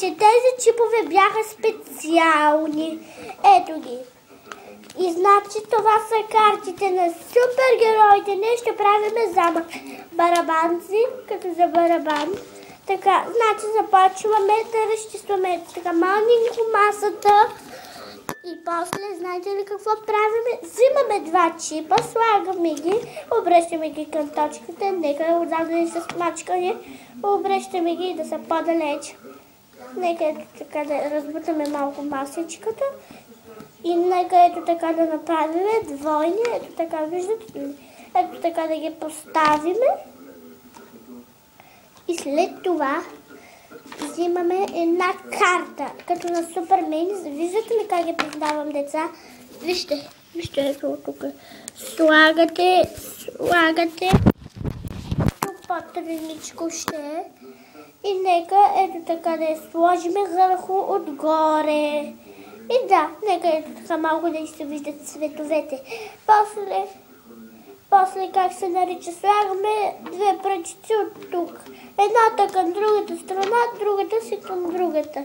че тези чипове бяха специални. Ето ги. И значи това са картите на супергероите. Ние ще правим замък. Барабанци, като за барабан. Така, значи започваме да разчистваме така малненько масата. И после, знаете ли какво правим? Взимаме два чипа, слагаме ги, обръщаме ги към точката, нека отзад да не са смачкани, обръщаме ги да са по-далеч. Нека ето така да разбутаме малко масичката и нека ето така да направим двойни, ето така, виждате ли? Ето така да ги поставиме и след това взимаме една карта, като на Супермен. Виждате ли как ги познавам, деца? Вижте, ето тук. Слагате тук по-треничко ще и нека ето така да я сложиме върху отгоре. И да, нека ето така малко да се виждат цветовете. После как се нарича, слагаме две пръчици от тук. Едната към другата страна, другата си към другата.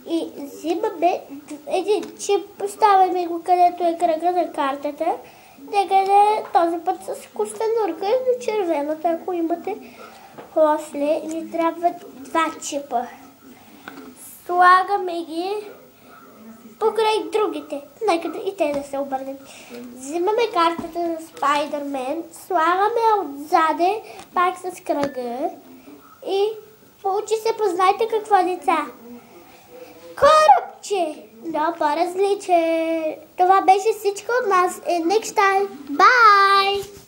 И взимаме един чип, поставяме го където е кръга на картата. Некъде този път с костенурка до червената, ако имате. После ни трябват два чипа. Слагаме ги покрай другите. Нека и те да се обърнат. Взимаме картата на Спайдермен, слагаме отзаде, пак с кръга и получи се, познайте какво, деца? Корабче! Но по-различен. Това беше всичко от нас. Next time. Bye!